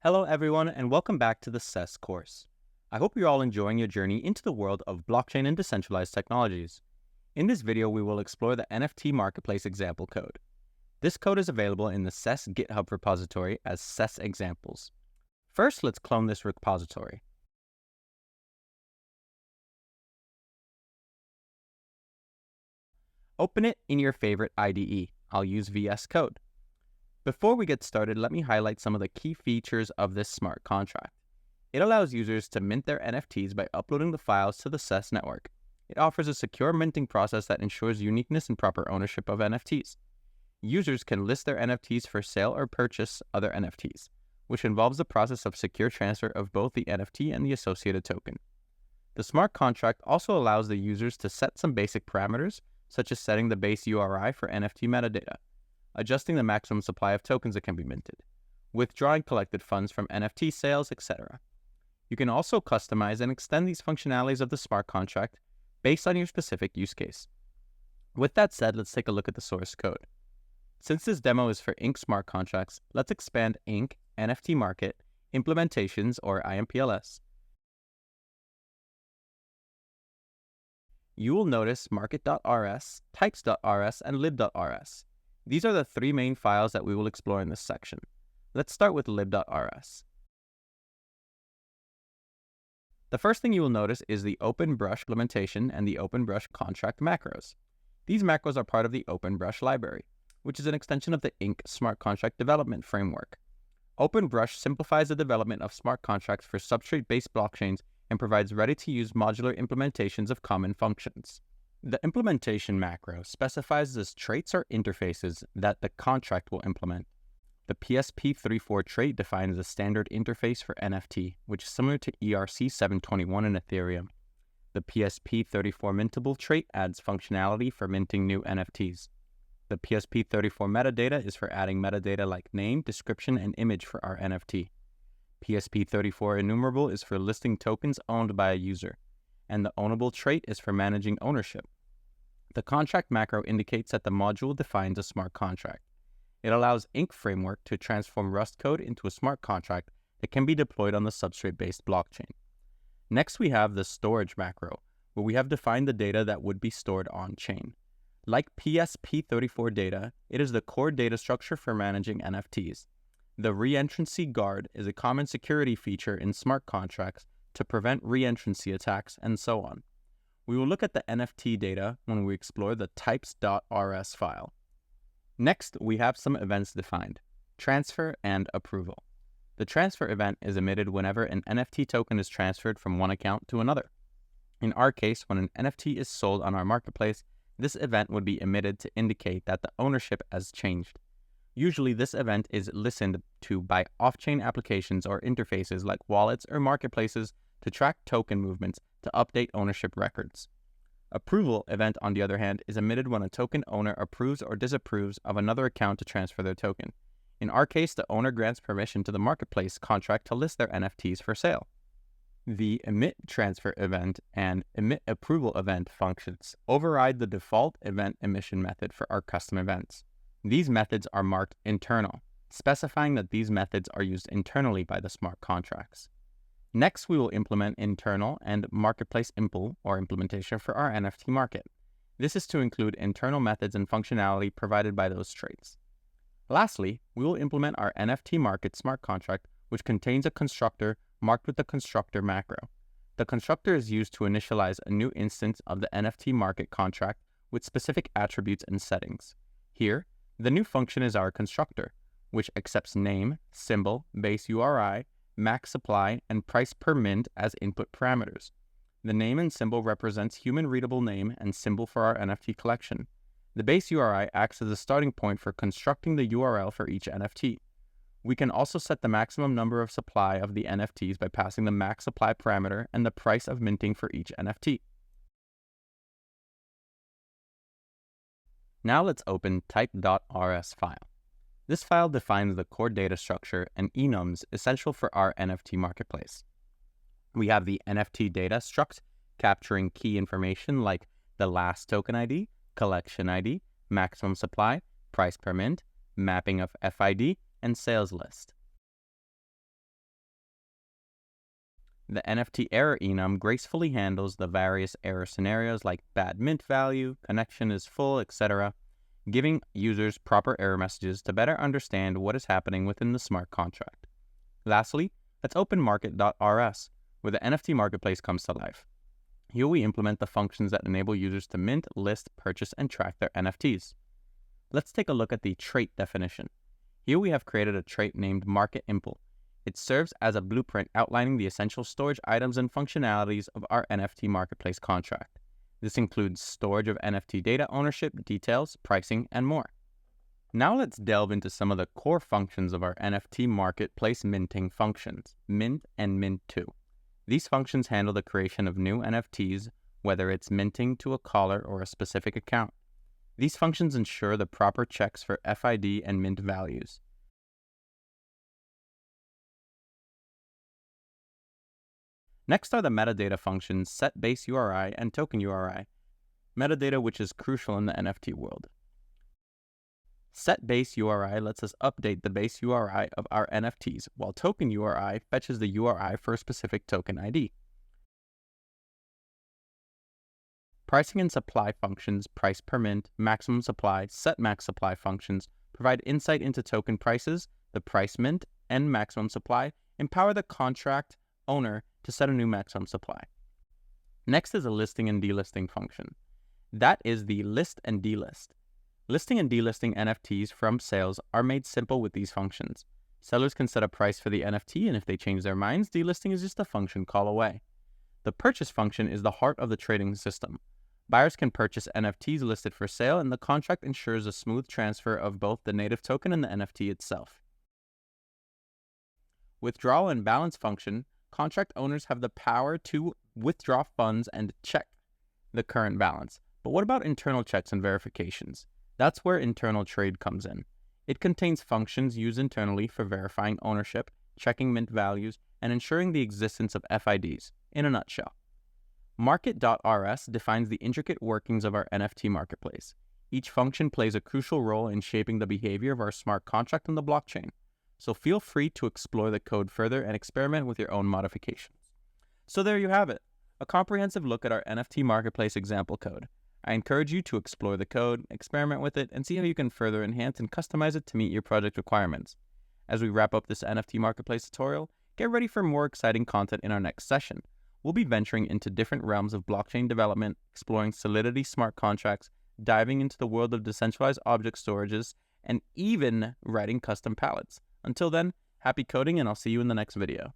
Hello everyone and welcome back to the SES course. I hope you're all enjoying your journey into the world of blockchain and decentralized technologies. In this video, we will explore the NFT marketplace example code. This code is available in the SES GitHub repository as SES examples. First, let's clone this repository. Open it in your favorite IDE. I'll use VS Code. Before we get started, let me highlight some of the key features of this smart contract. It allows users to mint their NFTs by uploading the files to the SES network. It offers a secure minting process that ensures uniqueness and proper ownership of NFTs. Users can list their NFTs for sale or purchase other NFTs, which involves the process of secure transfer of both the NFT and the associated token. The smart contract also allows the users to set some basic parameters, such as setting the base URI for NFT metadata, adjusting the maximum supply of tokens that can be minted, withdrawing collected funds from NFT sales, etc. You can also customize and extend these functionalities of the smart contract based on your specific use case. With that said, let's take a look at the source code. Since this demo is for Inc. smart contracts, let's expand Inc. NFT Market Implementations, or IMPLS. You will notice market.rs, types.rs, and lib.rs. These are the three main files that we will explore in this section. Let's start with lib.rs. The first thing you will notice is the OpenBrush implementation and the OpenBrush contract macros. These macros are part of the OpenBrush library, which is an extension of the Inc. smart contract development framework. OpenBrush simplifies the development of smart contracts for substrate-based blockchains and provides ready-to-use modular implementations of common functions. The implementation macro specifies the traits or interfaces that the contract will implement. The PSP34 trait defines a standard interface for NFT, which is similar to ERC721 in Ethereum. The PSP34 mintable trait adds functionality for minting new NFTs. The PSP34 metadata is for adding metadata like name, description, and image for our NFT. PSP34 enumerable is for listing tokens owned by a user, and the ownable trait is for managing ownership. The contract macro indicates that the module defines a smart contract. It allows Inc. framework to transform Rust code into a smart contract that can be deployed on the substrate-based blockchain. Next, we have the storage macro, where we have defined the data that would be stored on-chain. Like PSP34 data, it is the core data structure for managing NFTs. The reentrancy guard is a common security feature in smart contracts to prevent reentrancy attacks, and so on. We will look at the NFT data when we explore the types.rs file. Next, we have some events defined: transfer and approval. The transfer event is emitted whenever an NFT token is transferred from one account to another. In our case, when an NFT is sold on our marketplace, this event would be emitted to indicate that the ownership has changed. Usually, this event is listened to by off-chain applications or interfaces like wallets or marketplaces to track token movements to update ownership records. Approval event, on the other hand, is emitted when a token owner approves or disapproves of another account to transfer their token. In our case, the owner grants permission to the marketplace contract to list their NFTs for sale. The emit transfer event and emit approval event functions override the default event emission method for our custom events. These methods are marked internal, specifying that these methods are used internally by the smart contracts. Next, we will implement internal and marketplace implementation for our NFT market. This is to include internal methods and functionality provided by those traits. Lastly, we will implement our NFT market smart contract, which contains a constructor marked with the constructor macro. The constructor is used to initialize a new instance of the NFT market contract with specific attributes and settings. Here, the new function is our constructor, which accepts name, symbol, base URI, max supply, and price per mint as input parameters. The name and symbol represents human-readable name and symbol for our NFT collection. The base URI acts as a starting point for constructing the URL for each NFT. We can also set the maximum number of supply of the NFTs by passing the max supply parameter and the price of minting for each NFT. Now let's open type.rs file. This file defines the core data structure and enums essential for our NFT marketplace. We have the NFT data struct capturing key information like the last token ID, collection ID, maximum supply, price per mint, mapping of FID, and sales list. The NFT error enum gracefully handles the various error scenarios like bad mint value, connection is full, etc., giving users proper error messages to better understand what is happening within the smart contract. Lastly, let's open market.rs, where the NFT marketplace comes to life. Here we implement the functions that enable users to mint, list, purchase, and track their NFTs. Let's take a look at the trait definition. Here we have created a trait named MarketImpl. It serves as a blueprint outlining the essential storage items and functionalities of our NFT marketplace contract. This includes storage of NFT data ownership, details, pricing, and more. Now let's delve into some of the core functions of our NFT marketplace minting functions, Mint and Mint2. These functions handle the creation of new NFTs, whether it's minting to a caller or a specific account. These functions ensure the proper checks for FID and mint values. Next are the metadata functions setBaseURI and TokenURI, metadata which is crucial in the NFT world. SetBaseURI lets us update the base URI of our NFTs, while TokenURI fetches the URI for a specific token ID. Pricing and supply functions, price per mint, maximum supply, setMax supply functions provide insight into token prices, the price mint, and maximum supply, empower the contract owner to set a new maximum supply. Next is a listing and delisting function. That is the list and delist. Listing and delisting NFTs from sales are made simple with these functions. Sellers can set a price for the NFT, and if they change their minds, delisting is just a function call away. The purchase function is the heart of the trading system. Buyers can purchase NFTs listed for sale, and the contract ensures a smooth transfer of both the native token and the NFT itself. Withdrawal and balance function, contract owners have the power to withdraw funds and check the current balance. But what about internal checks and verifications? That's where internal trade comes in. It contains functions used internally for verifying ownership, checking mint values, and ensuring the existence of FIDs, in a nutshell. Market.rs defines the intricate workings of our NFT marketplace. Each function plays a crucial role in shaping the behavior of our smart contract on the blockchain. So feel free to explore the code further and experiment with your own modifications. So there you have it, a comprehensive look at our NFT marketplace example code. I encourage you to explore the code, experiment with it, and see how you can further enhance and customize it to meet your project requirements. As we wrap up this NFT marketplace tutorial, get ready for more exciting content in our next session. We'll be venturing into different realms of blockchain development, exploring Solidity smart contracts, diving into the world of decentralized object storages, and even writing custom palettes. Until then, happy coding, and I'll see you in the next video.